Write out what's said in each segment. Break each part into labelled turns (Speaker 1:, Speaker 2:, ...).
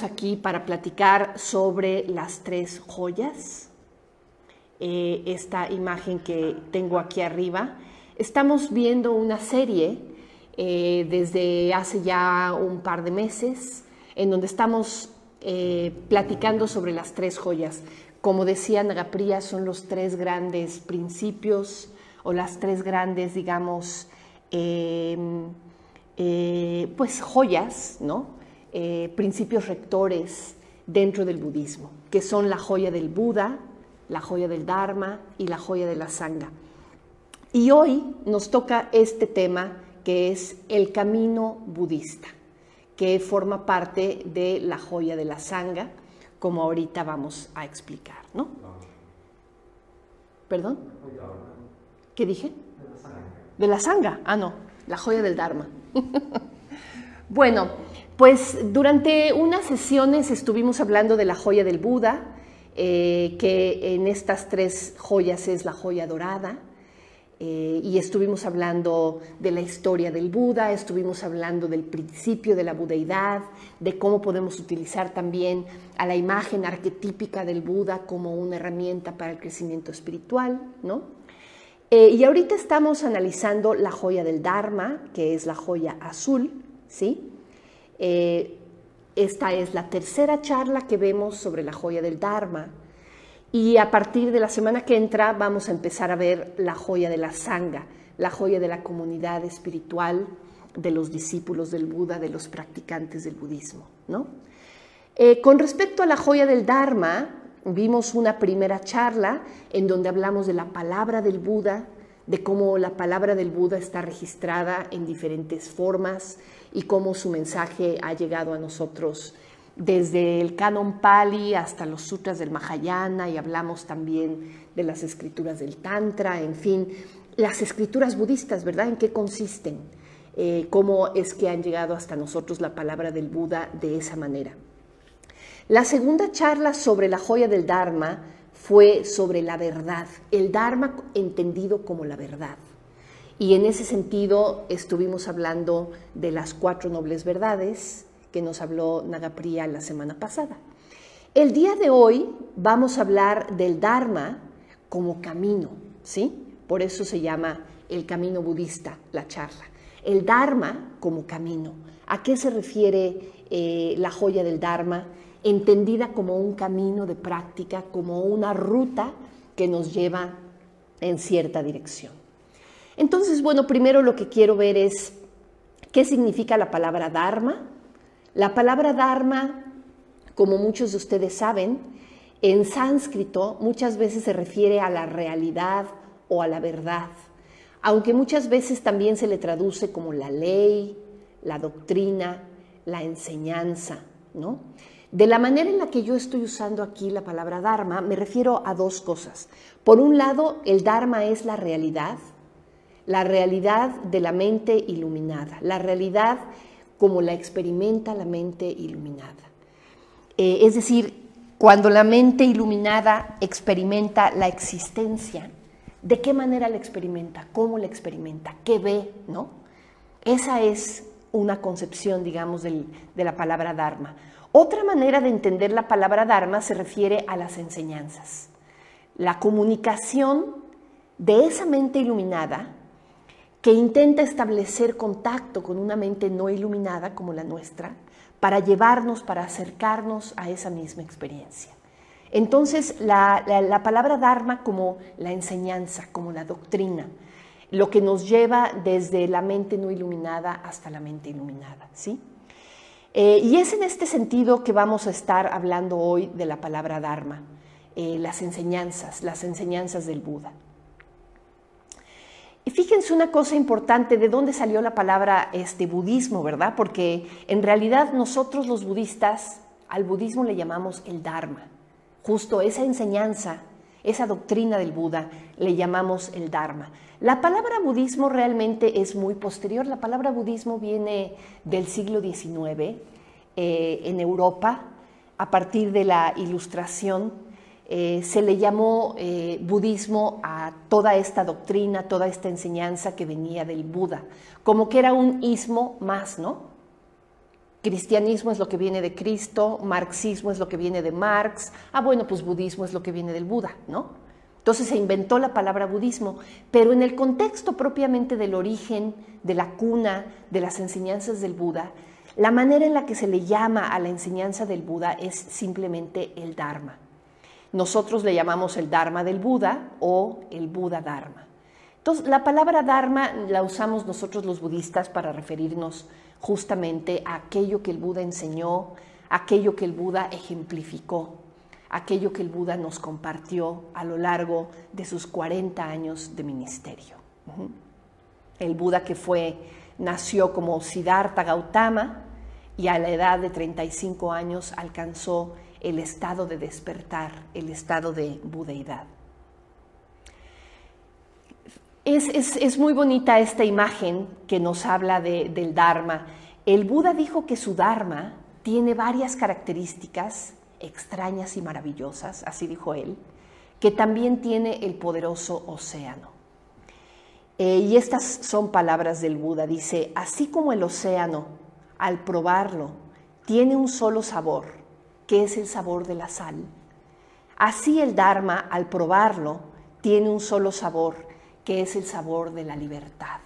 Speaker 1: Aquí para platicar sobre las tres joyas. Esta imagen que tengo aquí arriba. Estamos viendo una serie desde hace ya un par de meses en donde estamos platicando sobre las tres joyas. Como decía Nagapriya, son los tres grandes principios o las tres grandes, digamos, pues joyas, ¿no? Principios rectores dentro del budismo, que son la joya del Buda, la joya del Dharma y la joya de la Sangha. Y hoy nos toca este tema que es el camino budista, que forma parte de la joya de la Sangha, como ahorita vamos a explicar, ¿no? ¿Perdón? ¿Qué dije? De la Sangha. Ah, no, la joya del Dharma. Bueno, pues durante unas sesiones estuvimos hablando de la joya del Buda, que en estas tres joyas es la joya dorada, y estuvimos hablando de la historia del Buda, estuvimos hablando del principio de la budeidad, de cómo podemos utilizar también a la imagen arquetípica del Buda como una herramienta para el crecimiento espiritual, ¿no? Y ahorita estamos analizando la joya del Dharma, que es la joya azul, ¿sí? Esta es la tercera charla que vemos sobre la joya del Dharma, y a partir de la semana que entra vamos a empezar a ver la joya de la Sangha, la joya de la comunidad espiritual, de los discípulos del Buda, de los practicantes del budismo, ¿no? Con respecto a la joya del Dharma, vimos una primera charla en donde hablamos de la palabra del Buda, de cómo la palabra del Buda está registrada en diferentes formas y cómo su mensaje ha llegado a nosotros desde el canon Pali hasta los sutras del Mahayana, y hablamos también de las escrituras del Tantra, en fin, las escrituras budistas, ¿verdad? ¿En qué consisten? ¿Cómo es que han llegado hasta nosotros la palabra del Buda de esa manera? La segunda charla sobre la joya del Dharma fue sobre la verdad, el Dharma entendido como la verdad. Y en ese sentido estuvimos hablando de las 4 nobles verdades que nos habló Nagapriya la semana pasada. El día de hoy vamos a hablar del Dharma como camino, ¿sí? Por eso se llama el camino budista, la charla. El Dharma como camino. ¿A qué se refiere la joya del Dharma? Entendida como un camino de práctica, como una ruta que nos lleva en cierta dirección. Entonces, bueno, primero lo que quiero ver es qué significa la palabra Dharma. La palabra Dharma, como muchos de ustedes saben, en sánscrito muchas veces se refiere a la realidad o a la verdad, aunque muchas veces también se le traduce como la ley, la doctrina, la enseñanza, ¿no? De la manera en la que yo estoy usando aquí la palabra Dharma, me refiero a dos cosas. Por un lado, el Dharma es la realidad de la mente iluminada, la realidad como la experimenta la mente iluminada. Es decir, cuando la mente iluminada experimenta la existencia, ¿de qué manera la experimenta? ¿Cómo la experimenta? ¿Qué ve? ¿No? Esa es una concepción, digamos, de la palabra Dharma. Otra manera de entender la palabra Dharma se refiere a las enseñanzas. La comunicación de esa mente iluminada que intenta establecer contacto con una mente no iluminada como la nuestra para llevarnos, para acercarnos a esa misma experiencia. Entonces, la palabra Dharma como la enseñanza, como la doctrina, lo que nos lleva desde la mente no iluminada hasta la mente iluminada, ¿sí? Y es en este sentido que vamos a estar hablando hoy de la palabra Dharma, las enseñanzas del Buda. Y fíjense una cosa importante, ¿de dónde salió la palabra budismo, verdad? Porque en realidad nosotros los budistas, al budismo le llamamos el Dharma. Justo esa enseñanza, esa doctrina del Buda, le llamamos el Dharma. La palabra budismo realmente es muy posterior. La palabra budismo viene del siglo XIX en Europa, a partir de la Ilustración. Se le llamó budismo a toda esta doctrina, toda esta enseñanza que venía del Buda, como que era un ismo más, ¿no? Cristianismo es lo que viene de Cristo, marxismo es lo que viene de Marx, bueno, pues budismo es lo que viene del Buda, ¿no? Entonces se inventó la palabra budismo, pero en el contexto propiamente del origen, de la cuna, de las enseñanzas del Buda, la manera en la que se le llama a la enseñanza del Buda es simplemente el Dharma. Nosotros le llamamos el Dharma del Buda o el Buda Dharma. Entonces, la palabra Dharma la usamos nosotros los budistas para referirnos justamente a aquello que el Buda enseñó, aquello que el Buda ejemplificó, aquello que el Buda nos compartió a lo largo de sus 40 años de ministerio. El Buda nació como Siddhartha Gautama y a la edad de 35 años alcanzó el estado de despertar, el estado de budeidad. Es muy bonita esta imagen que nos habla del Dharma. El Buda dijo que su Dharma tiene varias características extrañas y maravillosas, así dijo él, que también tiene el poderoso océano. Y estas son palabras del Buda. Dice, así como el océano, al probarlo, tiene un solo sabor, que es el sabor de la sal, así el Dharma, al probarlo, tiene un solo sabor, que es el sabor de la libertad.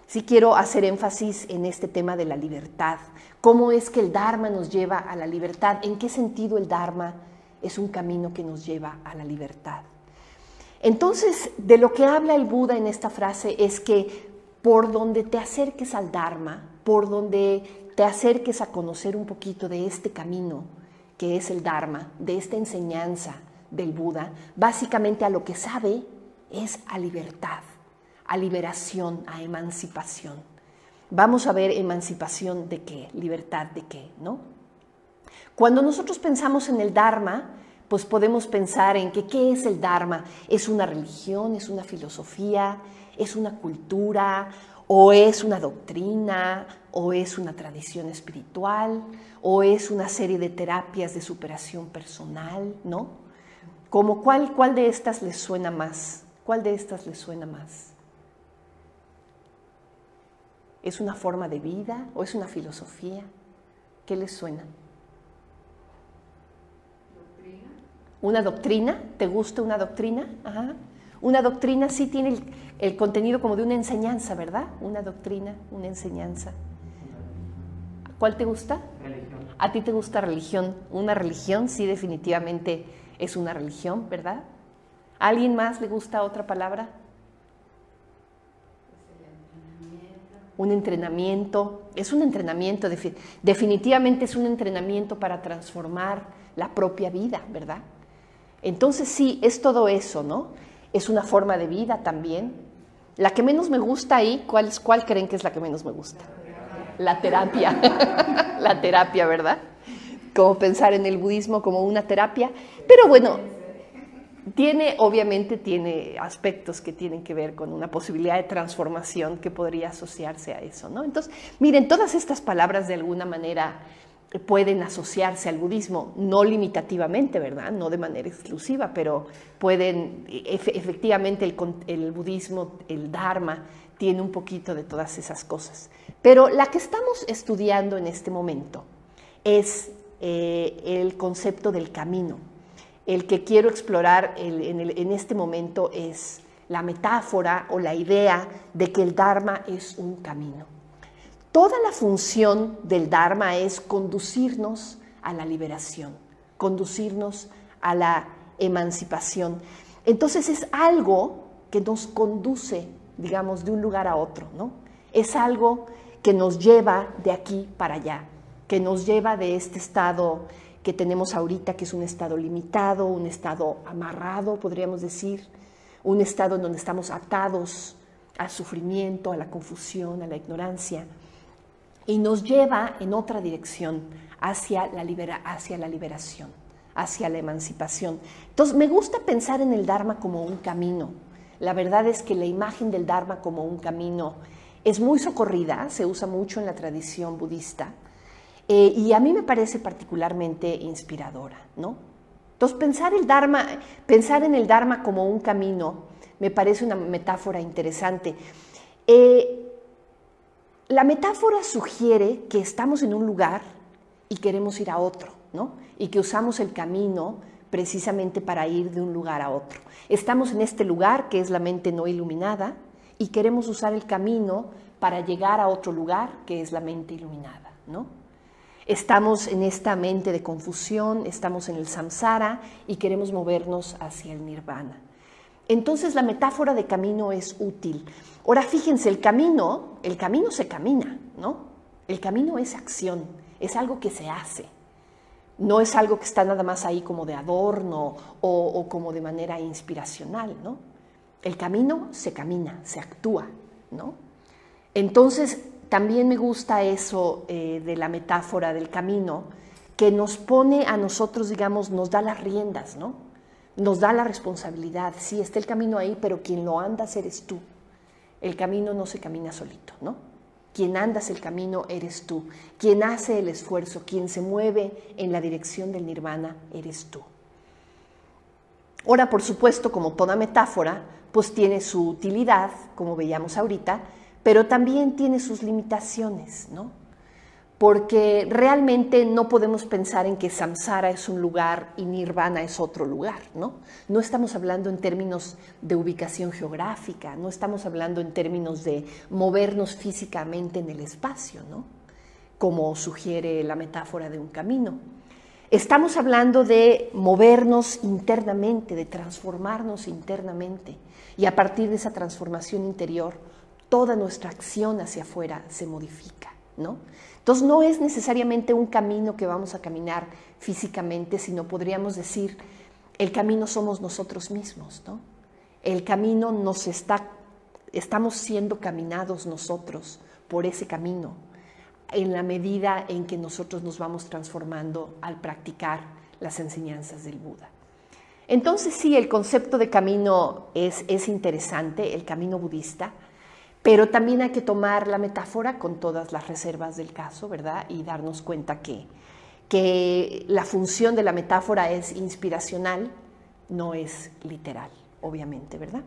Speaker 1: Sí quiero hacer énfasis en este tema de la libertad. ¿Cómo es que el Dharma nos lleva a la libertad? ¿En qué sentido el Dharma es un camino que nos lleva a la libertad? Entonces, de lo que habla el Buda en esta frase es que por donde te acerques al Dharma, por donde te acerques a conocer un poquito de este camino que es el Dharma, de esta enseñanza del Buda, básicamente a lo que sabe es a libertad, a liberación, a emancipación. Vamos a ver emancipación de qué, libertad de qué, ¿no? Cuando nosotros pensamos en el Dharma, pues podemos pensar en que ¿qué es el Dharma? ¿Es una religión? ¿Es una filosofía? ¿Es una cultura? ¿O es una doctrina? ¿O es una tradición espiritual? ¿O es una serie de terapias de superación personal? ¿No? ¿Cuál de estas les suena más? ¿Cuál de estas les suena más? ¿Es una forma de vida o es una filosofía? ¿Qué les suena? ¿Doctrina? ¿Una doctrina? ¿Te gusta una doctrina? Ajá. Una doctrina sí tiene el contenido como de una enseñanza, ¿verdad? Una doctrina, una enseñanza. ¿Cuál te gusta? Religión. ¿A ti te gusta religión? Una religión sí definitivamente es una religión, ¿verdad? ¿A alguien más le gusta otra palabra? Un entrenamiento. Es un entrenamiento, definitivamente es un entrenamiento para transformar la propia vida, ¿verdad? Entonces sí, es todo eso, ¿no? Es una forma de vida también. La que menos me gusta ahí, ¿cuál creen que es la que menos me gusta? La terapia. La terapia, ¿verdad? Como pensar en el budismo como una terapia. Pero bueno, obviamente tiene aspectos que tienen que ver con una posibilidad de transformación que podría asociarse a eso, ¿no? Entonces, miren, todas estas palabras de alguna manera pueden asociarse al budismo, no limitativamente, ¿verdad? No de manera exclusiva, pero pueden, efectivamente el budismo, el Dharma, tiene un poquito de todas esas cosas. Pero la que estamos estudiando en este momento es el concepto del camino. El que quiero explorar en este momento es la metáfora o la idea de que el Dharma es un camino. Toda la función del Dharma es conducirnos a la liberación, conducirnos a la emancipación. Entonces es algo que nos conduce, digamos, de un lugar a otro, ¿no? Es algo que nos lleva de aquí para allá, que nos lleva de este estado que tenemos ahorita, que es un estado limitado, un estado amarrado, podríamos decir, un estado en donde estamos atados al sufrimiento, a la confusión, a la ignorancia, y nos lleva en otra dirección, hacia la liberación, hacia la emancipación. Entonces, me gusta pensar en el Dharma como un camino. La verdad es que la imagen del Dharma como un camino es muy socorrida, se usa mucho en la tradición budista, y a mí me parece particularmente inspiradora, ¿no? Entonces, pensar en el Dharma como un camino me parece una metáfora interesante. La metáfora sugiere que estamos en un lugar y queremos ir a otro, ¿no? Y que usamos el camino precisamente para ir de un lugar a otro. Estamos en este lugar que es la mente no iluminada y queremos usar el camino para llegar a otro lugar que es la mente iluminada, ¿no? Estamos en esta mente de confusión, estamos en el samsara y queremos movernos hacia el nirvana. Entonces la metáfora de camino es útil. Ahora fíjense, el camino se camina, ¿no? El camino es acción, es algo que se hace. No es algo que está nada más ahí como de adorno o como de manera inspiracional, ¿no? El camino se camina, se actúa, ¿no? Entonces, también me gusta eso de la metáfora del camino, que nos pone a nosotros, digamos, nos da las riendas, ¿no? Nos da la responsabilidad. Sí, está el camino ahí, pero quien lo andas eres tú. El camino no se camina solito, ¿no? Quien andas el camino eres tú. Quien hace el esfuerzo, quien se mueve en la dirección del nirvana, eres tú. Ahora, por supuesto, como toda metáfora, pues tiene su utilidad, como veíamos ahorita, pero también tiene sus limitaciones, ¿no? Porque realmente no podemos pensar en que samsara es un lugar y nirvana es otro lugar, ¿no? No estamos hablando en términos de ubicación geográfica, no estamos hablando en términos de movernos físicamente en el espacio, ¿no? Como sugiere la metáfora de un camino. Estamos hablando de movernos internamente, de transformarnos internamente, y a partir de esa transformación interior, toda nuestra acción hacia afuera se modifica, ¿no? Entonces no es necesariamente un camino que vamos a caminar físicamente, sino podríamos decir, el camino somos nosotros mismos, ¿no? El camino estamos siendo caminados nosotros por ese camino, en la medida en que nosotros nos vamos transformando al practicar las enseñanzas del Buda. Entonces sí, el concepto de camino es interesante, el camino budista, pero también hay que tomar la metáfora con todas las reservas del caso, ¿verdad? Y darnos cuenta que la función de la metáfora es inspiracional, no es literal, obviamente, ¿verdad?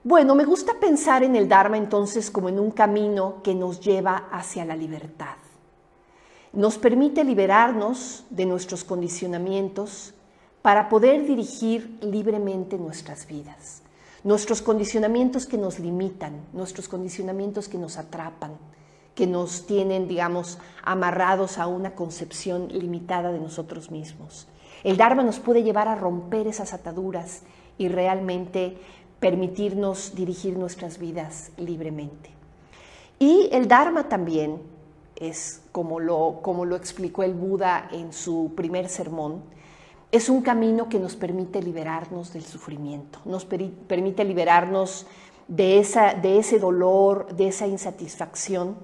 Speaker 1: Bueno, me gusta pensar en el Dharma entonces como en un camino que nos lleva hacia la libertad. Nos permite liberarnos de nuestros condicionamientos para poder dirigir libremente nuestras vidas. Nuestros condicionamientos que nos limitan, nuestros condicionamientos que nos atrapan, que nos tienen, digamos, amarrados a una concepción limitada de nosotros mismos. El Dharma nos puede llevar a romper esas ataduras y realmente permitirnos dirigir nuestras vidas libremente. Y el Dharma también es, como lo explicó el Buda en su primer sermón, es un camino que nos permite liberarnos del sufrimiento, nos permite liberarnos de ese dolor, de esa insatisfacción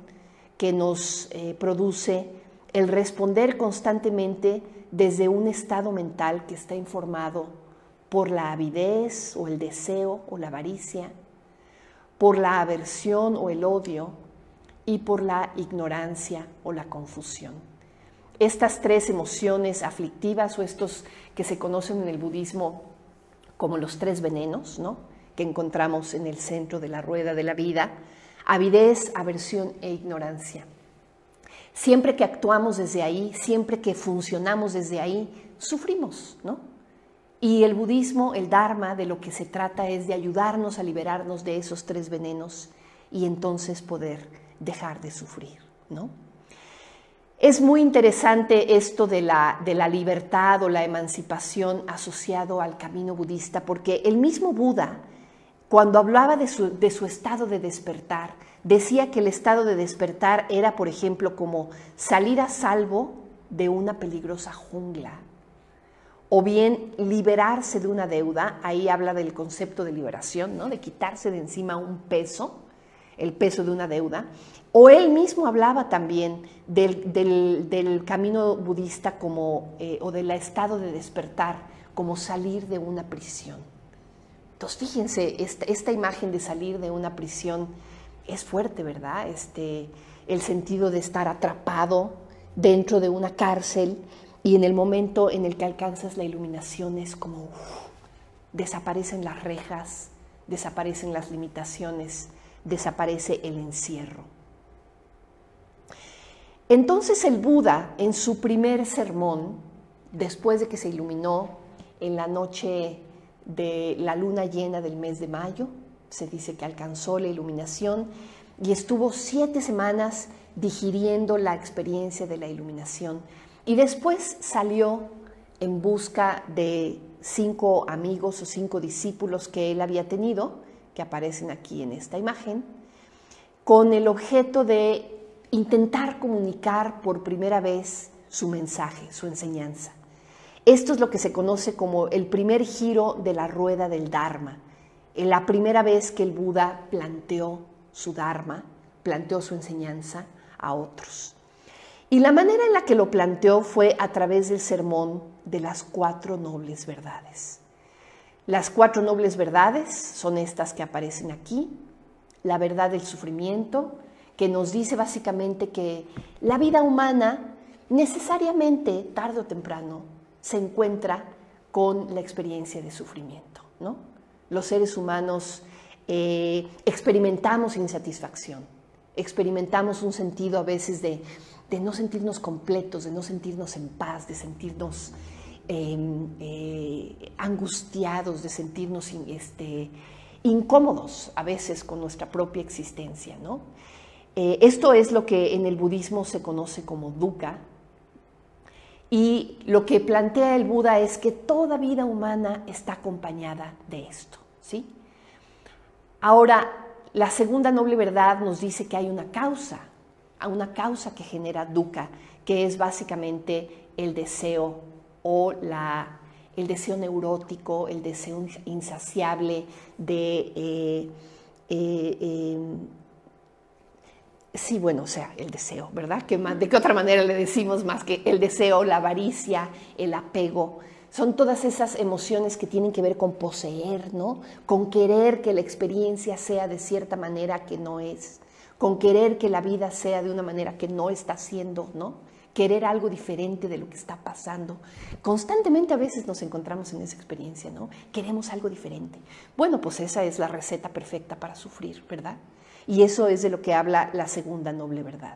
Speaker 1: que nos produce el responder constantemente desde un estado mental que está informado por la avidez o el deseo o la avaricia, por la aversión o el odio y por la ignorancia o la confusión. Estas tres emociones aflictivas o estos que se conocen en el budismo como los tres venenos, ¿no?, que encontramos en el centro de la rueda de la vida, avidez, aversión e ignorancia. Siempre que actuamos desde ahí, siempre que funcionamos desde ahí, sufrimos, ¿no? Y el budismo, el Dharma, de lo que se trata es de ayudarnos a liberarnos de esos tres venenos y entonces poder dejar de sufrir, ¿no? Es muy interesante esto de la libertad o la emancipación asociado al camino budista, porque el mismo Buda, cuando hablaba de su estado de despertar, decía que el estado de despertar era, por ejemplo, como salir a salvo de una peligrosa jungla, o bien liberarse de una deuda. Ahí habla del concepto de liberación, ¿no?, de quitarse de encima un peso, el peso de una deuda. O él mismo hablaba también del camino budista como, o del estado de despertar, como salir de una prisión. Entonces, fíjense, esta imagen de salir de una prisión es fuerte, ¿verdad? El sentido de estar atrapado dentro de una cárcel y en el momento en el que alcanzas la iluminación es como desaparecen las rejas, desaparecen las limitaciones, desaparece el encierro. Entonces el Buda, en su primer sermón, después de que se iluminó en la noche de la luna llena del mes de mayo, se dice que alcanzó la iluminación y estuvo 7 semanas digiriendo la experiencia de la iluminación. Y después salió en busca de 5 amigos o 5 discípulos que él había tenido, que aparecen aquí en esta imagen, con el objeto de intentar comunicar por primera vez su mensaje, su enseñanza. Esto es lo que se conoce como el primer giro de la rueda del Dharma, la primera vez que el Buda planteó su Dharma, planteó su enseñanza a otros. Y la manera en la que lo planteó fue a través del sermón de las 4 nobles verdades. Las 4 nobles verdades son estas que aparecen aquí. La verdad del sufrimiento, que nos dice básicamente que la vida humana necesariamente, tarde o temprano, se encuentra con la experiencia de sufrimiento, ¿no? Los seres humanos experimentamos insatisfacción, experimentamos un sentido a veces de no sentirnos completos, de no sentirnos en paz, de sentirnos angustiados, de sentirnos incómodos a veces con nuestra propia existencia, ¿no? Esto es lo que en el budismo se conoce como dukkha, y lo que plantea el Buda es que toda vida humana está acompañada de esto, ¿sí? Ahora, la segunda noble verdad nos dice que hay una causa que genera dukkha, que es básicamente el deseo o el deseo neurótico, el deseo insaciable de sí, bueno, o sea, el deseo, ¿verdad? ¿De qué otra manera le decimos más que el deseo, la avaricia, el apego? Son todas esas emociones que tienen que ver con poseer, ¿no? Con querer que la experiencia sea de cierta manera que no es, con querer que la vida sea de una manera que no está siendo, ¿no? Querer algo diferente de lo que está pasando. Constantemente a veces nos encontramos en esa experiencia, ¿no? Queremos algo diferente. Bueno, pues esa es la receta perfecta para sufrir, ¿verdad? Y eso es de lo que habla la segunda noble verdad.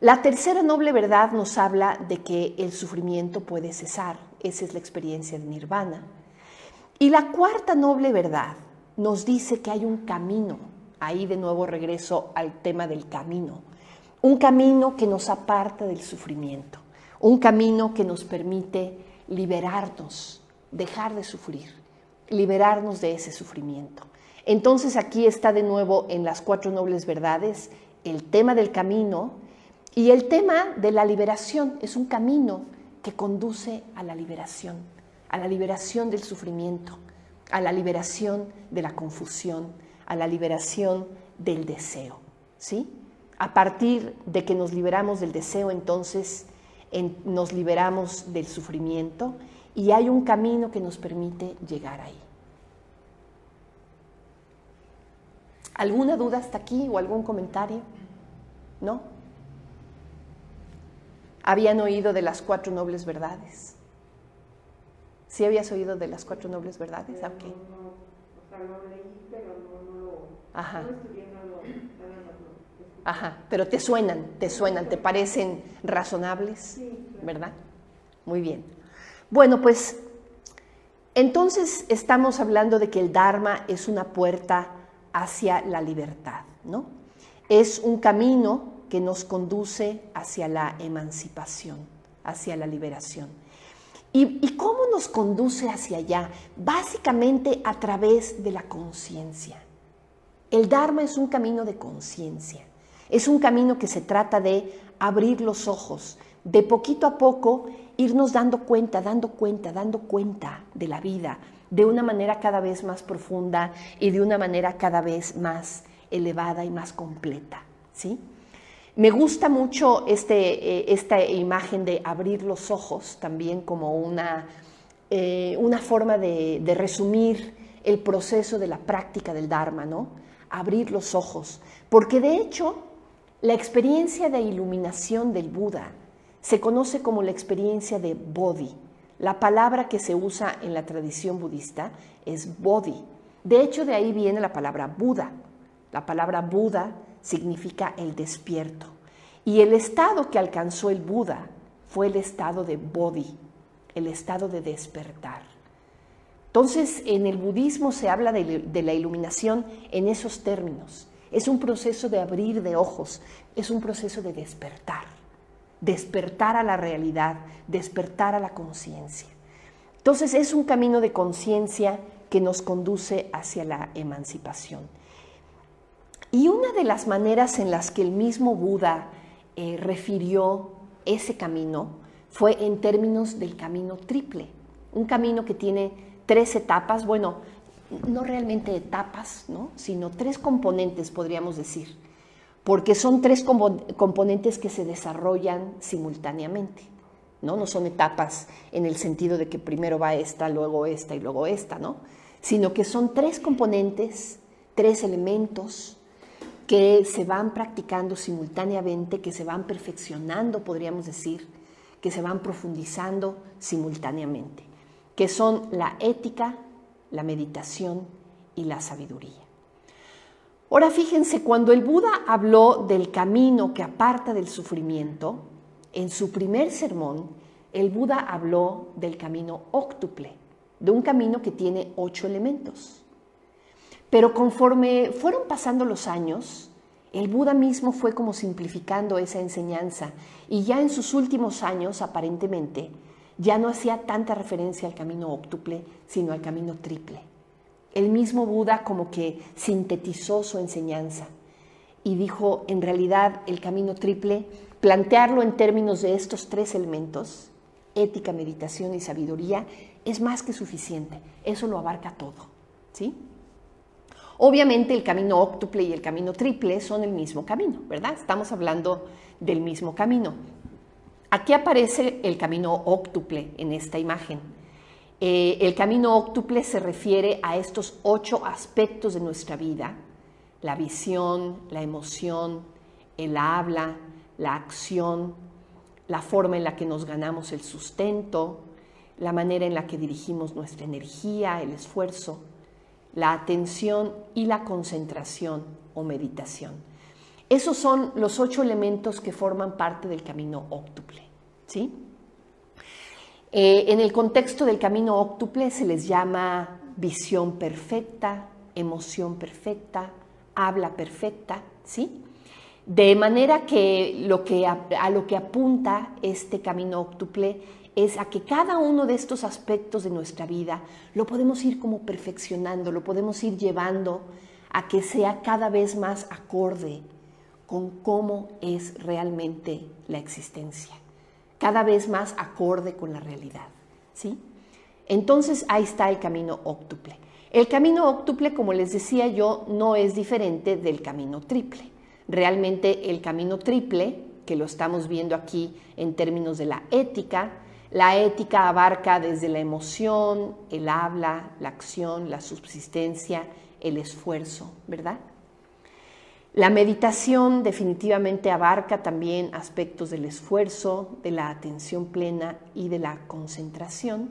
Speaker 1: La tercera noble verdad nos habla de que el sufrimiento puede cesar. Esa es la experiencia de nirvana. Y la cuarta noble verdad nos dice que hay un camino. Ahí de nuevo regreso al tema del camino. Un camino que nos aparta del sufrimiento. Un camino que nos permite liberarnos, dejar de sufrir, liberarnos de ese sufrimiento. Entonces aquí está de nuevo en las 4 nobles verdades el tema del camino y el tema de la liberación. Es un camino que conduce a la liberación del sufrimiento, a la liberación de la confusión, a la liberación del deseo, ¿sí? A partir de que nos liberamos del deseo, entonces nos liberamos del sufrimiento y hay un camino que nos permite llegar ahí. ¿Alguna duda hasta aquí o algún comentario? ¿No? ¿Habían oído de las 4 nobles verdades? ¿Sí habías oído de las 4 nobles verdades?
Speaker 2: Pero
Speaker 1: Okay.
Speaker 2: no, o sea, lo leí, pero no lo estudié, nada más lo
Speaker 1: Ajá, pero te suenan, te parecen razonables,
Speaker 2: sí, claro.
Speaker 1: ¿Verdad? Muy bien. Bueno, pues entonces estamos hablando de que el Dharma es una puerta hacia la libertad, ¿no? Es un camino que nos conduce hacia la emancipación, hacia la liberación. ¿Y cómo nos conduce hacia allá? Básicamente a través de la conciencia. El Dharma es un camino de conciencia, es un camino que se trata de abrir los ojos, de poquito a poco irnos dando cuenta de la vida, de una manera cada vez más profunda y de una manera cada vez más elevada y más completa, ¿sí? Me gusta mucho esta imagen de abrir los ojos también como una forma de resumir el proceso de la práctica del Dharma, ¿no? Abrir los ojos, porque de hecho la experiencia de iluminación del Buda se conoce como la experiencia de Bodhi. La palabra que se usa en la tradición budista es Bodhi. De hecho, de ahí viene la palabra Buda. La palabra Buda significa el despierto. Y el estado que alcanzó el Buda fue el estado de Bodhi, el estado de despertar. Entonces, en el budismo se habla de la iluminación en esos términos. Es un proceso de abrir de ojos, es un proceso de despertar. Despertar a la realidad, despertar a la conciencia. Entonces, es un camino de conciencia que nos conduce hacia la emancipación. Y una de las maneras en las que el mismo Buda refirió ese camino fue en términos del camino triple, un camino que tiene 3 etapas, bueno, no realmente etapas, ¿no? Sino 3 componentes, podríamos decir, porque son 3 componentes que se desarrollan simultáneamente, ¿no? No son etapas en el sentido de que primero va esta, luego esta y luego esta, ¿no? Sino que son 3 componentes, 3 elementos que se van practicando simultáneamente, que se van perfeccionando, podríamos decir, que se van profundizando simultáneamente, que son la ética, la meditación y la sabiduría. Ahora fíjense, cuando el Buda habló del camino que aparta del sufrimiento, en su primer sermón, el Buda habló del camino óctuple, de un camino que tiene 8 elementos. Pero conforme fueron pasando los años, el Buda mismo fue como simplificando esa enseñanza y ya en sus últimos años, aparentemente, ya no hacía tanta referencia al camino óctuple, sino al camino triple. El mismo Buda como que sintetizó su enseñanza y dijo, en realidad, el camino triple, plantearlo en términos de estos 3 elementos, ética, meditación y sabiduría, es más que suficiente. Eso lo abarca todo, ¿sí? Obviamente el camino óctuple y el camino triple son el mismo camino, ¿verdad? Estamos hablando del mismo camino. Aquí aparece el camino óctuple en esta imagen. El camino óctuple se refiere a estos 8 aspectos de nuestra vida: la visión, la emoción, el habla, la acción, la forma en la que nos ganamos el sustento, la manera en la que dirigimos nuestra energía, el esfuerzo, la atención y la concentración o meditación. Esos son los 8 elementos que forman parte del camino óctuple, ¿sí? En el contexto del camino óctuple se les llama visión perfecta, emoción perfecta, habla perfecta, ¿sí? De manera que a lo que apunta este camino óctuple es a que cada uno de estos aspectos de nuestra vida lo podemos ir como perfeccionando, lo podemos ir llevando a que sea cada vez más acorde con cómo es realmente la existencia, cada vez más acorde con la realidad, ¿sí? Entonces ahí está el camino óctuple. El camino óctuple, como les decía yo, no es diferente del camino triple. Realmente el camino triple, que lo estamos viendo aquí en términos de la ética abarca desde la emoción, el habla, la acción, la subsistencia, el esfuerzo, ¿verdad? La meditación definitivamente abarca también aspectos del esfuerzo, de la atención plena y de la concentración.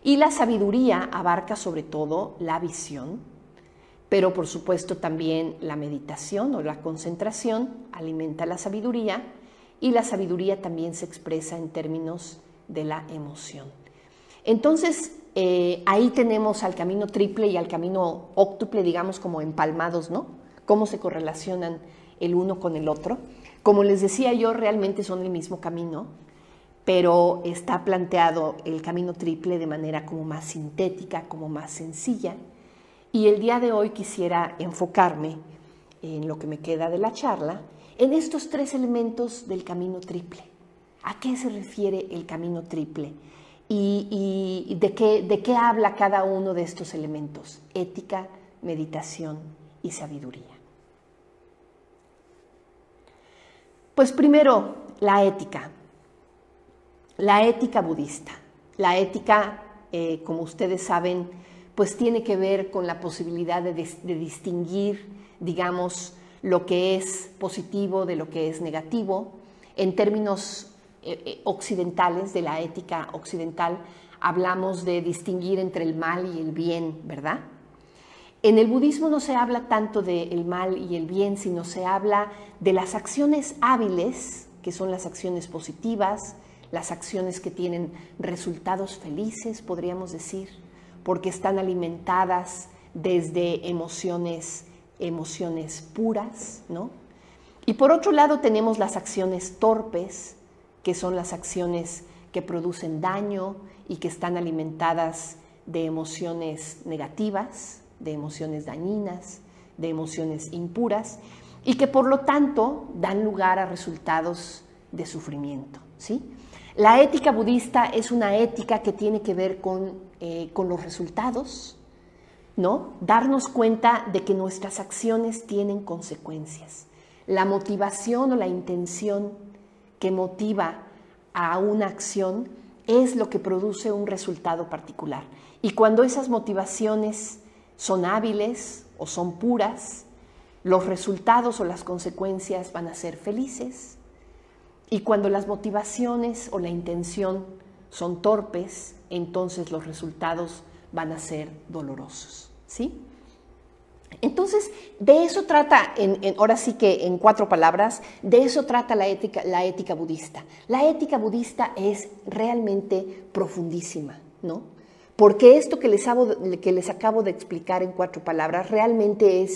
Speaker 1: Y la sabiduría abarca sobre todo la visión, pero por supuesto también la meditación o la concentración alimenta la sabiduría, y la sabiduría también se expresa en términos de la emoción. Entonces, ahí tenemos al camino triple y al camino óctuple, digamos, como empalmados, ¿no? Cómo se correlacionan el uno con el otro. Como les decía yo, realmente son el mismo camino, pero está planteado el camino triple de manera como más sintética, como más sencilla. Y el día de hoy quisiera enfocarme, en lo que me queda de la charla, en estos 3 elementos del camino triple. ¿A qué se refiere el camino triple? ¿Y de qué habla cada uno de estos elementos? Ética, meditación y sabiduría. Pues primero, la ética budista. La ética, como ustedes saben, pues tiene que ver con la posibilidad de distinguir, digamos, lo que es positivo de lo que es negativo. En términos occidentales, de la ética occidental, hablamos de distinguir entre el mal y el bien, ¿verdad? En el budismo no se habla tanto del mal y el bien, sino se habla de las acciones hábiles, que son las acciones positivas, las acciones que tienen resultados felices, podríamos decir, porque están alimentadas desde emociones puras, ¿no? Y por otro lado tenemos las acciones torpes, que son las acciones que producen daño y que están alimentadas de emociones negativas, de emociones dañinas, de emociones impuras, y que por lo tanto dan lugar a resultados de sufrimiento, ¿sí? La ética budista es una ética que tiene que ver con los resultados, ¿no? Darnos cuenta de que nuestras acciones tienen consecuencias. La motivación o la intención que motiva a una acción es lo que produce un resultado particular. Y cuando esas motivaciones son hábiles o son puras, los resultados o las consecuencias van a ser felices. Y cuando las motivaciones o la intención son torpes, entonces los resultados van a ser dolorosos, ¿sí? Entonces, de eso trata, ahora sí que en 4 palabras, de eso trata la ética budista. La ética budista es realmente profundísima, ¿no? Porque esto que les acabo de explicar en 4 palabras realmente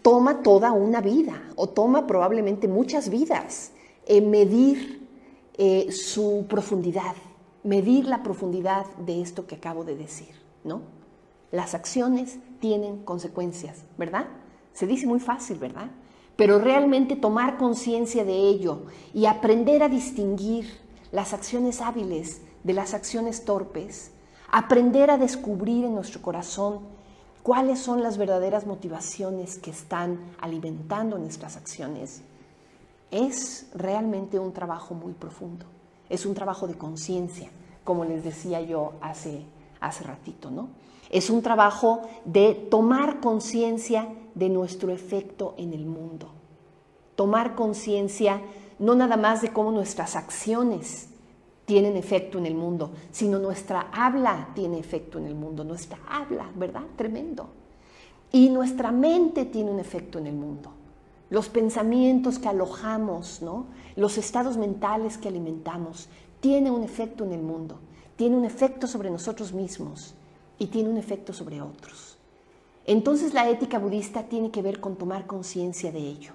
Speaker 1: toma toda una vida, o toma probablemente muchas vidas, medir su profundidad, medir la profundidad de esto que acabo de decir, ¿no? Las acciones tienen consecuencias, ¿verdad? Se dice muy fácil, ¿verdad? Pero realmente tomar conciencia de ello y aprender a distinguir las acciones hábiles de las acciones torpes, aprender a descubrir en nuestro corazón cuáles son las verdaderas motivaciones que están alimentando nuestras acciones, es realmente un trabajo muy profundo. Es un trabajo de conciencia, como les decía yo hace ratito, ¿no? Es un trabajo de tomar conciencia de nuestro efecto en el mundo. Tomar conciencia no nada más de cómo nuestras acciones tienen efecto en el mundo, sino nuestra habla tiene efecto en el mundo. Nuestra habla, ¿verdad? Tremendo. Y nuestra mente tiene un efecto en el mundo. Los pensamientos que alojamos, ¿no? Los estados mentales que alimentamos, tienen un efecto en el mundo. Tiene un efecto sobre nosotros mismos y tiene un efecto sobre otros. Entonces la ética budista tiene que ver con tomar conciencia de ello.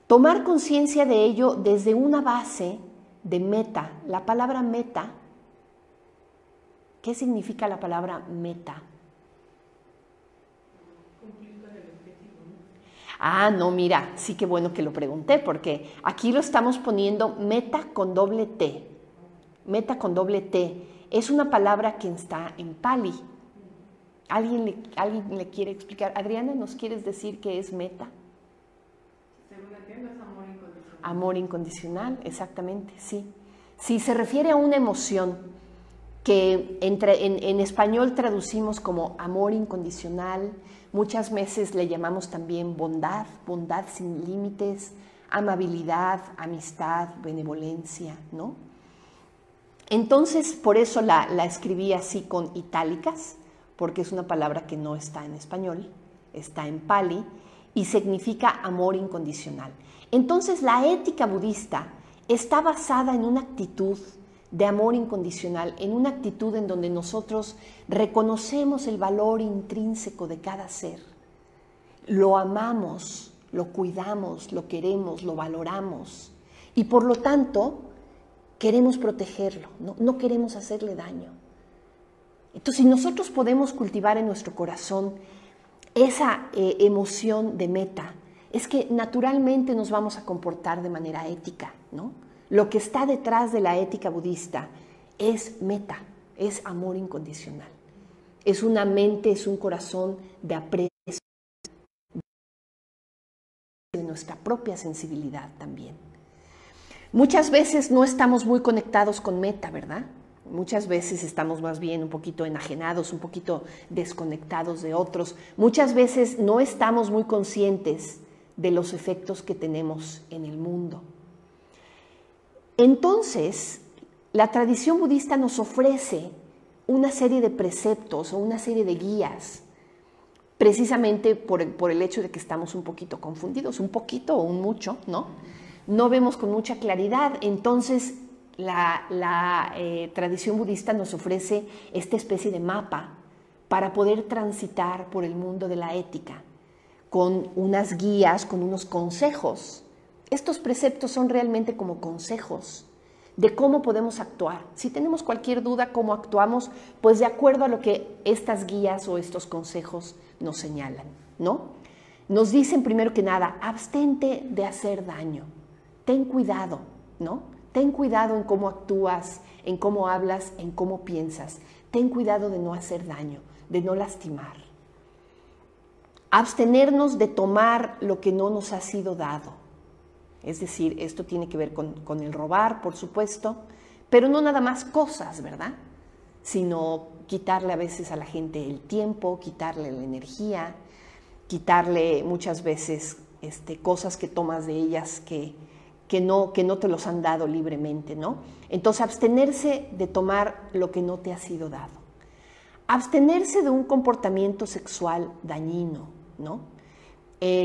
Speaker 1: Tomar conciencia de ello desde una base de meta. La palabra meta, ¿qué significa la palabra meta? Ah, no, mira, sí que bueno que lo pregunté, porque aquí lo estamos poniendo meta con doble T. Meta con doble T. Es una palabra que está en Pali. ¿Alguien le quiere explicar? Adriana, ¿nos quieres decir qué es meta?
Speaker 2: Según entiendo, es amor incondicional.
Speaker 1: Amor incondicional, exactamente, sí. Sí, se refiere a una emoción que en español traducimos como amor incondicional. Muchas veces le llamamos también bondad, bondad sin límites, amabilidad, amistad, benevolencia, ¿no? Entonces, por eso la escribí así con itálicas, porque es una palabra que no está en español, está en Pali, y significa amor incondicional. Entonces, la ética budista está basada en una actitud de amor incondicional, en una actitud en donde nosotros reconocemos el valor intrínseco de cada ser. Lo amamos, lo cuidamos, lo queremos, lo valoramos, y por lo tanto queremos protegerlo, no queremos hacerle daño. Entonces, si nosotros podemos cultivar en nuestro corazón esa emoción de meta, es que naturalmente nos vamos a comportar de manera ética, ¿no? Lo que está detrás de la ética budista es meta, es amor incondicional. Es una mente, es un corazón de aprecio de nuestra propia sensibilidad también. Muchas veces no estamos muy conectados con meta, ¿verdad? Muchas veces estamos más bien un poquito enajenados, un poquito desconectados de otros. Muchas veces no estamos muy conscientes de los efectos que tenemos en el mundo. Entonces, la tradición budista nos ofrece una serie de preceptos o una serie de guías precisamente por el hecho de que estamos un poquito confundidos, un poquito o un mucho, ¿no? No vemos con mucha claridad. Entonces, la tradición budista nos ofrece esta especie de mapa para poder transitar por el mundo de la ética, con unas guías, con unos consejos. Estos preceptos son realmente como consejos de cómo podemos actuar. Si tenemos cualquier duda cómo actuamos, pues de acuerdo a lo que estas guías o estos consejos nos señalan, ¿no? Nos dicen primero que nada, abstente de hacer daño. Ten cuidado, ¿no? Ten cuidado en cómo actúas, en cómo hablas, en cómo piensas. Ten cuidado de no hacer daño, de no lastimar. Abstenernos de tomar lo que no nos ha sido dado. Es decir, esto tiene que ver con el robar, por supuesto, pero no nada más cosas, ¿verdad? Sino quitarle a veces a la gente el tiempo, quitarle la energía, quitarle muchas veces cosas que tomas de ellas que no te los han dado libremente, ¿no? Entonces, abstenerse de tomar lo que no te ha sido dado. Abstenerse de un comportamiento sexual dañino, ¿no?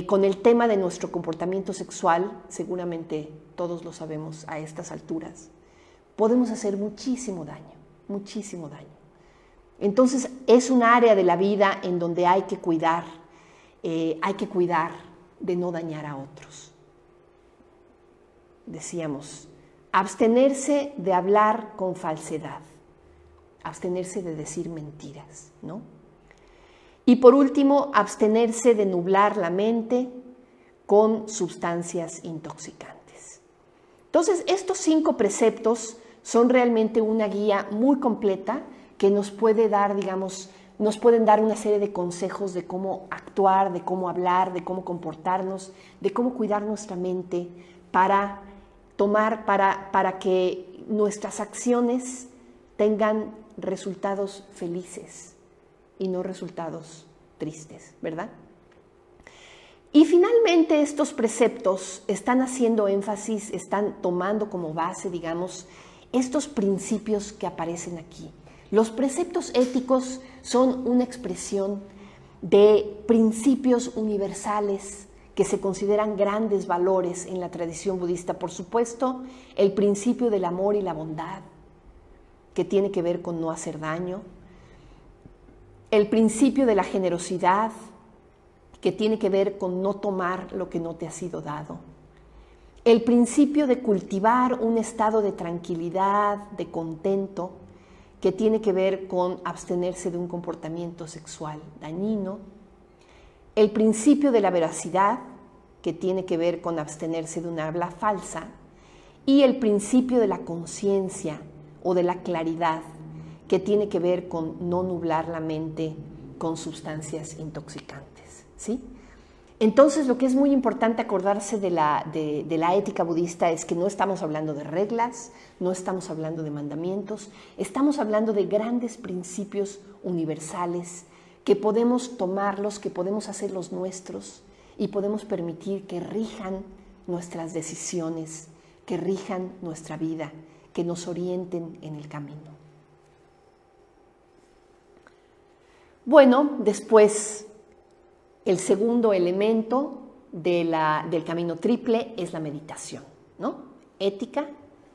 Speaker 1: Con el tema de nuestro comportamiento sexual, seguramente todos lo sabemos a estas alturas, podemos hacer muchísimo daño, muchísimo daño. Entonces, es un área de la vida en donde hay que cuidar de no dañar a otros. Decíamos, abstenerse de hablar con falsedad, abstenerse de decir mentiras, ¿no? Y por último, abstenerse de nublar la mente con sustancias intoxicantes. Entonces, estos 5 preceptos son realmente una guía muy completa que nos puede dar, digamos, nos pueden dar una serie de consejos de cómo actuar, de cómo hablar, de cómo comportarnos, de cómo cuidar nuestra mente para que nuestras acciones tengan resultados felices y no resultados tristes, ¿verdad? Y finalmente estos preceptos están haciendo énfasis, están tomando como base, digamos, estos principios que aparecen aquí. Los preceptos éticos son una expresión de principios universales que se consideran grandes valores en la tradición budista. Por supuesto, el principio del amor y la bondad, que tiene que ver con no hacer daño. El principio de la generosidad, que tiene que ver con no tomar lo que no te ha sido dado. El principio de cultivar un estado de tranquilidad, de contento, que tiene que ver con abstenerse de un comportamiento sexual dañino. El principio de la veracidad, que tiene que ver con abstenerse de una habla falsa. Y el principio de la conciencia o de la claridad, que tiene que ver con no nublar la mente con sustancias intoxicantes, ¿sí? Entonces, lo que es muy importante acordarse de la ética budista es que no estamos hablando de reglas, no estamos hablando de mandamientos, estamos hablando de grandes principios universales que podemos tomarlos, que podemos hacerlos nuestros y podemos permitir que rijan nuestras decisiones, que rijan nuestra vida, que nos orienten en el camino. Bueno, después el segundo elemento del camino triple es la meditación, ¿no? Ética,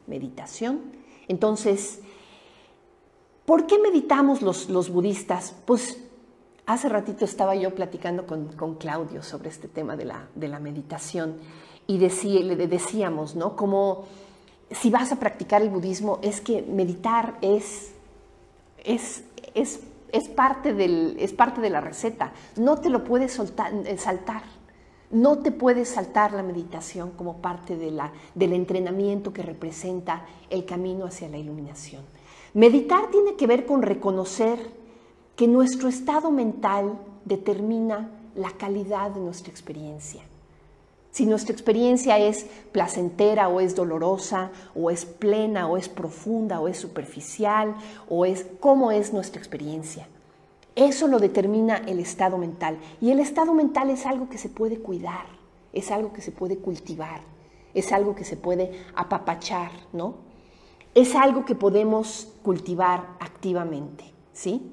Speaker 1: meditación. Entonces, ¿por qué meditamos los budistas? Pues hace ratito estaba yo platicando con Claudio sobre este tema de la meditación y le decíamos, ¿no? Como si vas a practicar el budismo, es que meditar es parte de la receta. No te lo puedes saltar. No te puedes saltar la meditación como parte del entrenamiento que representa el camino hacia la iluminación. Meditar tiene que ver con reconocer que nuestro estado mental determina la calidad de nuestra experiencia. Si nuestra experiencia es placentera o es dolorosa, o es plena, o es profunda, o es superficial, ¿cómo es nuestra experiencia? Eso lo determina el estado mental. Y el estado mental es algo que se puede cuidar, es algo que se puede cultivar, es algo que se puede apapachar, ¿no? Es algo que podemos cultivar activamente, ¿sí?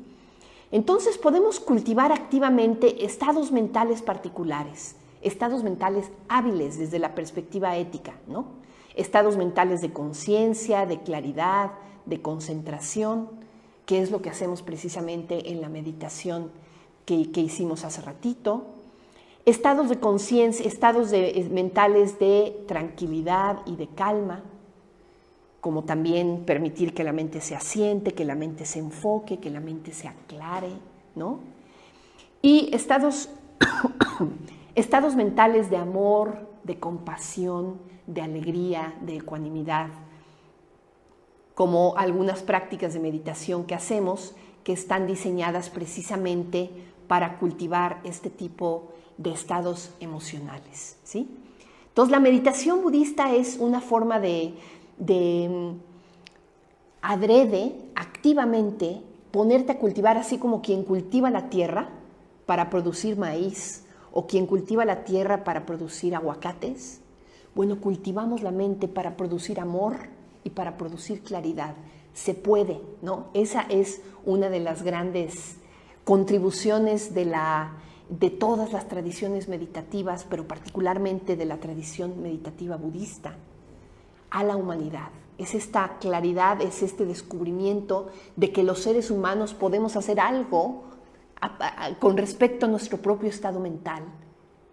Speaker 1: Entonces podemos cultivar activamente estados mentales particulares, estados mentales hábiles desde la perspectiva ética, ¿no? Estados mentales de conciencia, de claridad, de concentración, que es lo que hacemos precisamente en la meditación que hicimos hace ratito. Estados de conciencia, mentales de tranquilidad y de calma, como también permitir que la mente se asiente, que la mente se enfoque, que la mente se aclare, ¿no? Y estados mentales de amor, de compasión, de alegría, de ecuanimidad, como algunas prácticas de meditación que hacemos que están diseñadas precisamente para cultivar este tipo de estados emocionales, ¿sí? Entonces, la meditación budista es una forma de adrede, activamente, ponerte a cultivar así como quien cultiva la tierra para producir maíz o quien cultiva la tierra para producir aguacates. Bueno, cultivamos la mente para producir amor y para producir claridad. Se puede, ¿no? Esa es una de las grandes contribuciones de todas las tradiciones meditativas, pero particularmente de la tradición meditativa budista, a la humanidad. Es esta claridad, es este descubrimiento de que los seres humanos podemos hacer algo con respecto a nuestro propio estado mental.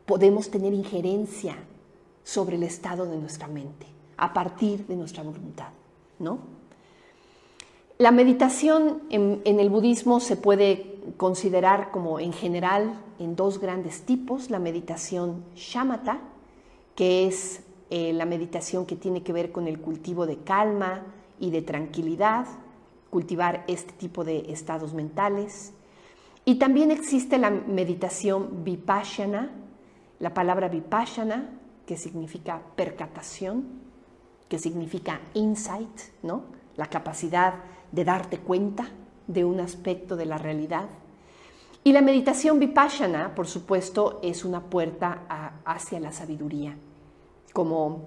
Speaker 1: Podemos tener injerencia sobre el estado de nuestra mente, a partir de nuestra voluntad, ¿no? La meditación en el budismo se puede considerar como en general en dos grandes tipos: la meditación shamatha, que es la meditación que tiene que ver con el cultivo de calma y de tranquilidad, cultivar este tipo de estados mentales. Y también existe la meditación vipassana, la palabra vipassana, que significa percatación, que significa insight, ¿no? La capacidad de darte cuenta de un aspecto de la realidad. Y la meditación vipassana, por supuesto, es una puerta hacia la sabiduría. Como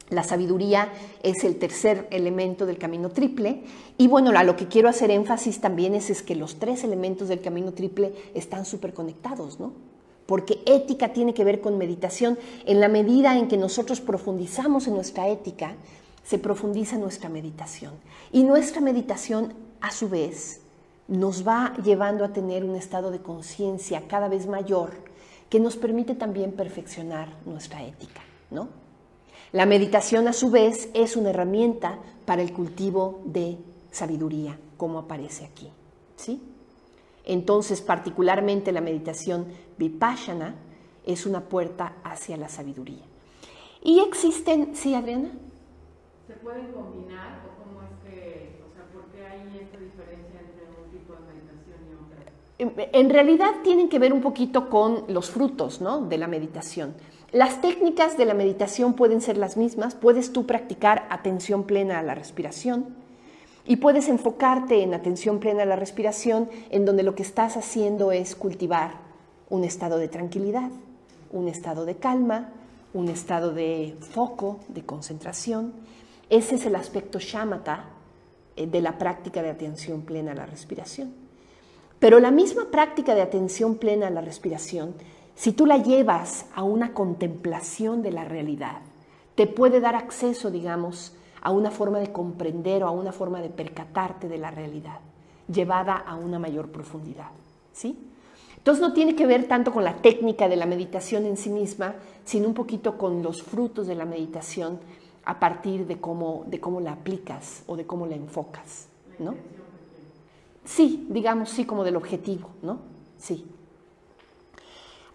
Speaker 1: la sabiduría es el tercer elemento del camino triple. Y bueno, a lo que quiero hacer énfasis también es que los tres elementos del camino triple están súper conectados, ¿no? Porque ética tiene que ver con meditación. En la medida en que nosotros profundizamos en nuestra ética, se profundiza nuestra meditación. Y nuestra meditación, a su vez, nos va llevando a tener un estado de conciencia cada vez mayor que nos permite también perfeccionar nuestra ética, ¿no? La meditación, a su vez, es una herramienta para el cultivo de sabiduría, como aparece aquí, ¿sí? Entonces, particularmente la meditación vipassana es una puerta hacia la sabiduría. Y existen, ¿sí, Adriana?
Speaker 2: ¿Se pueden combinar o cómo es que, o sea, por qué hay esta diferencia entre un tipo de meditación y otra?
Speaker 1: En realidad tienen que ver un poquito con los frutos, ¿no?, de la meditación. Las técnicas de la meditación pueden ser las mismas. Puedes tú practicar atención plena a la respiración y puedes enfocarte en atención plena a la respiración, en donde lo que estás haciendo es cultivar un estado de tranquilidad, un estado de calma, un estado de foco, de concentración. Ese es el aspecto shamatha de la práctica de atención plena a la respiración. Pero la misma práctica de atención plena a la respiración, si tú la llevas a una contemplación de la realidad, te puede dar acceso, digamos, a una forma de comprender o a una forma de percatarte de la realidad, llevada a una mayor profundidad, ¿sí? Entonces no tiene que ver tanto con la técnica de la meditación en sí misma, sino un poquito con los frutos de la meditación a partir de cómo la aplicas o de cómo la enfocas, ¿no? Sí, digamos, sí, como del objetivo, ¿no? Sí.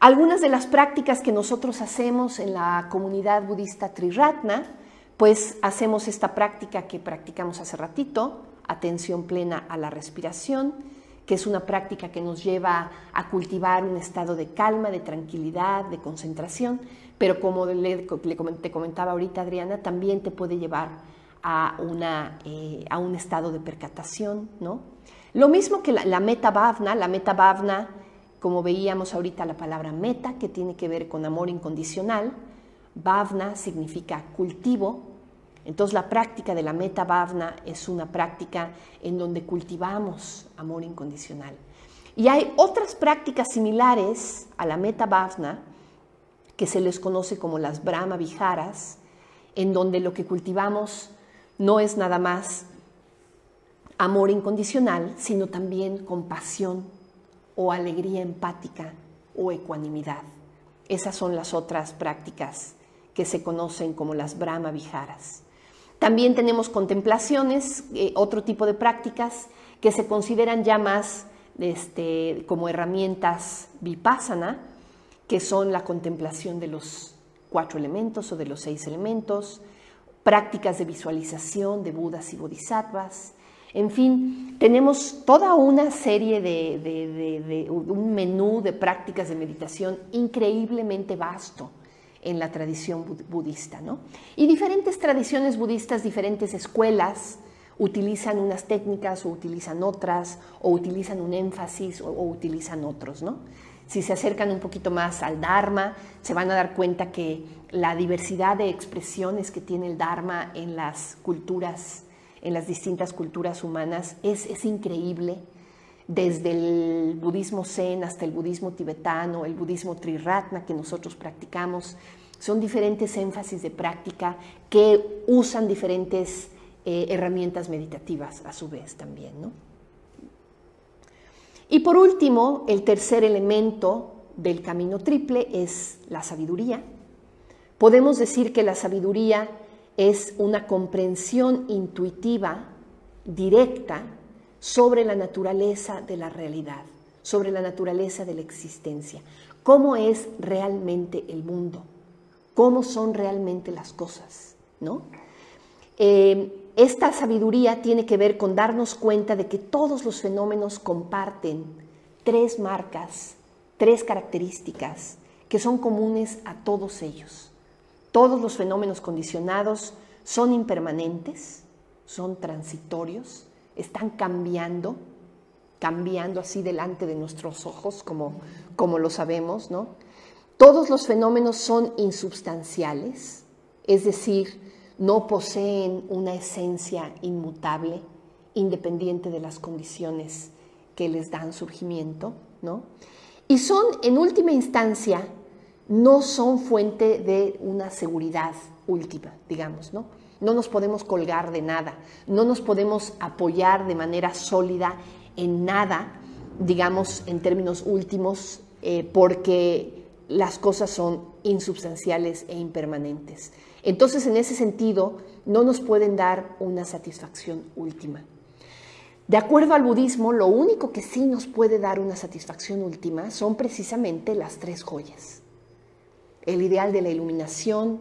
Speaker 1: Algunas de las prácticas que nosotros hacemos en la comunidad budista Triratna, pues hacemos esta práctica que practicamos hace ratito, atención plena a la respiración, que es una práctica que nos lleva a cultivar un estado de calma, de tranquilidad, de concentración, pero como te comentaba ahorita, Adriana, también te puede llevar a un estado de percatación, ¿no? Lo mismo que la metta bhavana, como veíamos ahorita la palabra metta, que tiene que ver con amor incondicional. Bhavana significa cultivo. Entonces la práctica de la metta bhavana es una práctica en donde cultivamos amor incondicional. Y hay otras prácticas similares a la Metta Bhavana, que se les conoce como las Brahma Viharas, en donde lo que cultivamos no es nada más amor incondicional, sino también compasión o alegría empática o ecuanimidad. Esas son las otras prácticas que se conocen como las Brahma Viharas. También tenemos contemplaciones, otro tipo de prácticas que se consideran ya más como herramientas vipassana, que son la contemplación de los 4 elementos o de los 6 elementos, prácticas de visualización de Budas y Bodhisattvas. En fin, tenemos toda una serie un menú de prácticas de meditación increíblemente vasto en la tradición budista, ¿no? Y diferentes tradiciones budistas, diferentes escuelas, utilizan unas técnicas o utilizan otras, o utilizan un énfasis o utilizan otros, ¿no? Si se acercan un poquito más al Dharma, se van a dar cuenta que la diversidad de expresiones que tiene el Dharma en las culturas, en las distintas culturas humanas, es increíble. Desde el budismo zen hasta el budismo tibetano, el budismo triratna que nosotros practicamos, son diferentes énfasis de práctica que usan diferentes herramientas meditativas a su vez también, ¿no? Y por último, el tercer elemento del camino triple es la sabiduría. Podemos decir que la sabiduría es una comprensión intuitiva, directa, sobre la naturaleza de la realidad, sobre la naturaleza de la existencia. ¿Cómo es realmente el mundo? ¿Cómo son realmente las cosas? ¿No? Esta sabiduría tiene que ver con darnos cuenta de que todos los fenómenos comparten 3 marcas, 3 características que son comunes a todos ellos. Todos los fenómenos condicionados son impermanentes, son transitorios, están cambiando así delante de nuestros ojos, como lo sabemos, ¿no? Todos los fenómenos son insubstanciales, es decir, no poseen una esencia inmutable, independiente de las condiciones que les dan surgimiento, ¿no? Y son, en última instancia, no son fuente de una seguridad última, digamos, ¿no? No nos podemos colgar de nada, no nos podemos apoyar de manera sólida en nada, digamos, en términos últimos, porque las cosas son insubstanciales e impermanentes. Entonces, en ese sentido, no nos pueden dar una satisfacción última. De acuerdo al budismo, lo único que sí nos puede dar una satisfacción última son precisamente las 3 joyas. El ideal de la iluminación,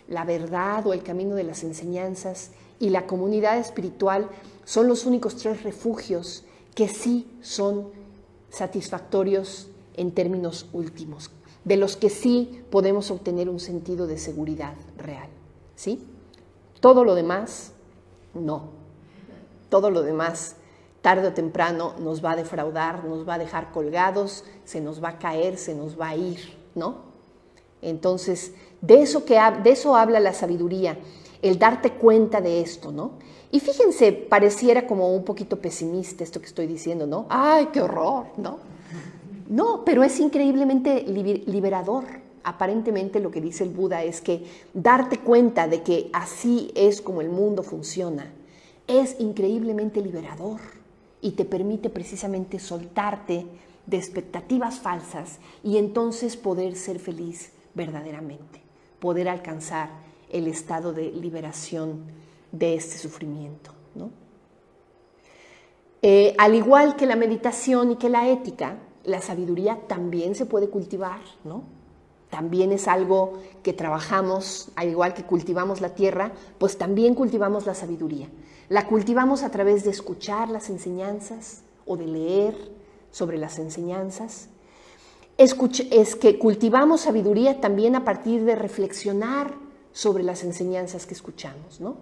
Speaker 1: la verdad o el camino de las enseñanzas y la comunidad espiritual son los únicos 3 refugios que sí son satisfactorios en términos últimos, de los que sí podemos obtener un sentido de seguridad real, ¿sí? Todo lo demás, no. Todo lo demás, tarde o temprano, nos va a defraudar, nos va a dejar colgados, se nos va a caer, se nos va a ir, ¿no? Entonces, de eso habla la sabiduría, el darte cuenta de esto, ¿no? Y fíjense, pareciera como un poquito pesimista esto que estoy diciendo, ¿no? ¡Ay, qué horror!, ¿no? No, pero es increíblemente liberador. Aparentemente lo que dice el Buda es que darte cuenta de que así es como el mundo funciona es increíblemente liberador y te permite precisamente soltarte de expectativas falsas y entonces poder ser feliz verdaderamente, poder alcanzar el estado de liberación de este sufrimiento, ¿no? Al igual que la meditación y que la ética, la sabiduría también se puede cultivar, ¿no? También es algo que trabajamos, al igual que cultivamos la tierra, pues también cultivamos la sabiduría. La cultivamos a través de escuchar las enseñanzas o de leer sobre las enseñanzas. Es que cultivamos sabiduría también a partir de reflexionar sobre las enseñanzas que escuchamos, ¿no?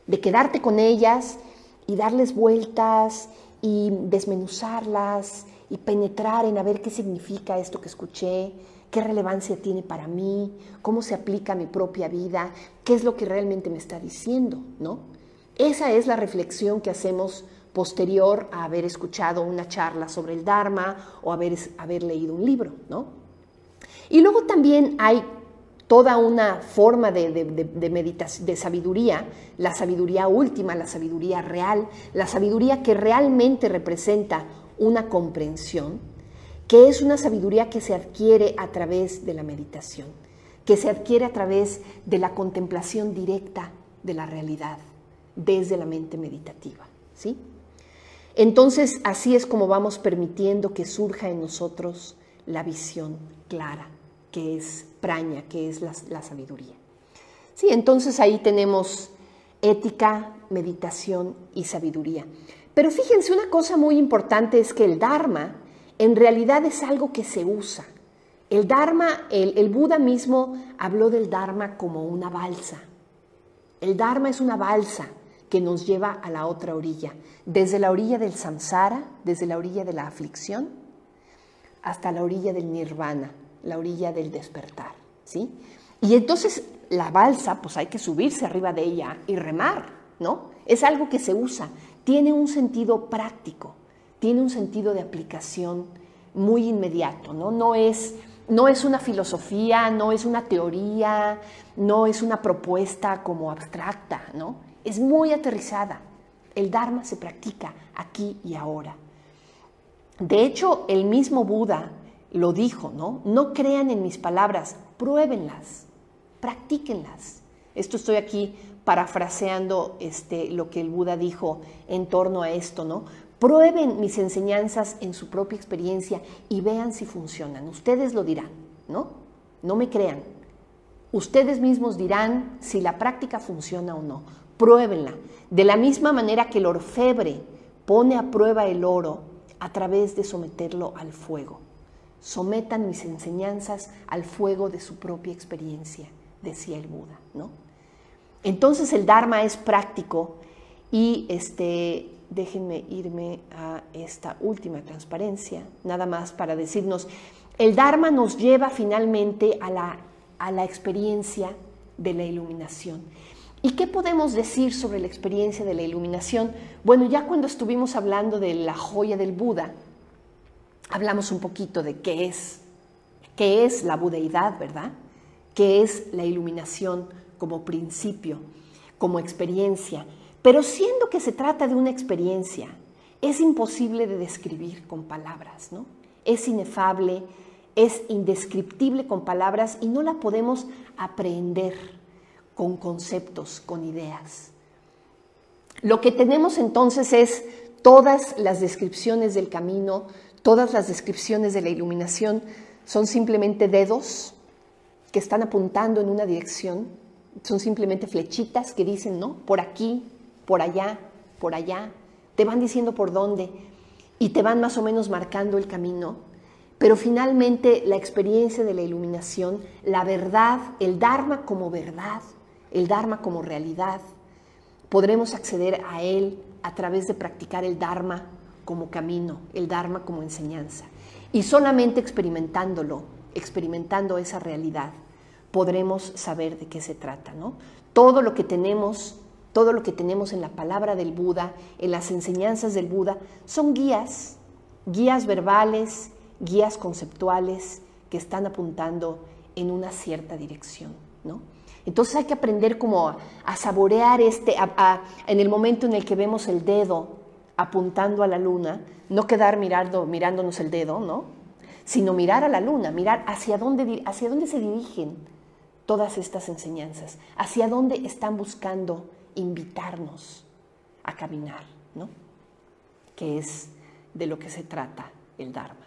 Speaker 1: De quedarte con ellas y darles vueltas y desmenuzarlas y penetrar en a ver qué significa esto que escuché, qué relevancia tiene para mí, cómo se aplica a mi propia vida, qué es lo que realmente me está diciendo, ¿no? Esa es la reflexión que hacemos posterior a haber escuchado una charla sobre el Dharma o haber leído un libro, ¿no? Y luego también hay toda una forma de meditación, de sabiduría, la sabiduría última, la sabiduría real, la sabiduría que realmente representa una comprensión, que es una sabiduría que se adquiere a través de la meditación, que se adquiere a través de la contemplación directa de la realidad, desde la mente meditativa, ¿sí? Entonces, así es como vamos permitiendo que surja en nosotros la visión clara, que es praña, que es la sabiduría. Sí, entonces ahí tenemos ética, meditación y sabiduría. Pero fíjense, una cosa muy importante es que el Dharma en realidad es algo que se usa. El Dharma, el Buda mismo habló del Dharma como una balsa. El Dharma es una balsa que nos lleva a la otra orilla, desde la orilla del samsara, desde la orilla de la aflicción, hasta la orilla del nirvana, la orilla del despertar, ¿sí? Y entonces la balsa, pues hay que subirse arriba de ella y remar, ¿no? Es algo que se usa, tiene un sentido práctico, tiene un sentido de aplicación muy inmediato, ¿no? No es una filosofía, no es una teoría, no es una propuesta como abstracta, ¿no? Es muy aterrizada. El Dharma se practica aquí y ahora. De hecho, el mismo Buda lo dijo, ¿no? No crean en mis palabras, pruébenlas, practíquenlas. Esto estoy aquí parafraseando lo que el Buda dijo en torno a esto, ¿no? Prueben mis enseñanzas en su propia experiencia y vean si funcionan. Ustedes lo dirán, ¿no? No me crean. Ustedes mismos dirán si la práctica funciona o no. Pruébenla. De la misma manera que el orfebre pone a prueba el oro a través de someterlo al fuego. Sometan mis enseñanzas al fuego de su propia experiencia, decía el Buda, ¿no? Entonces el Dharma es práctico y déjenme irme a esta última transparencia, nada más para decirnos, el Dharma nos lleva finalmente a la experiencia de la iluminación. ¿Y qué podemos decir sobre la experiencia de la iluminación? Bueno, ya cuando estuvimos hablando de la joya del Buda, hablamos un poquito de qué es la budeidad, ¿verdad? ¿Qué es la iluminación como principio, como experiencia? Pero siendo que se trata de una experiencia, es imposible de describir con palabras, ¿no? Es inefable, es indescriptible con palabras y no la podemos aprehender con conceptos, con ideas. Lo que tenemos entonces es todas las descripciones del camino, todas las descripciones de la iluminación son simplemente dedos que están apuntando en una dirección, son simplemente flechitas que dicen, ¿no? Por aquí, por allá, te van diciendo por dónde y te van más o menos marcando el camino, pero finalmente la experiencia de la iluminación, la verdad, el Dharma como verdad, el Dharma como realidad, podremos acceder a él a través de practicar el Dharma como camino, el Dharma como enseñanza. Y solamente experimentando esa realidad, podremos saber de qué se trata, ¿no? Todo lo que tenemos en la palabra del Buda, en las enseñanzas del Buda, son guías verbales, guías conceptuales que están apuntando en una cierta dirección, ¿no? Entonces hay que aprender como a saborear en el momento en el que vemos el dedo apuntando a la luna, no quedar mirándonos el dedo, ¿no? Sino mirar a la luna, mirar hacia dónde se dirigen todas estas enseñanzas, hacia dónde están buscando invitarnos a caminar, ¿no? Que es de lo que se trata el Dharma.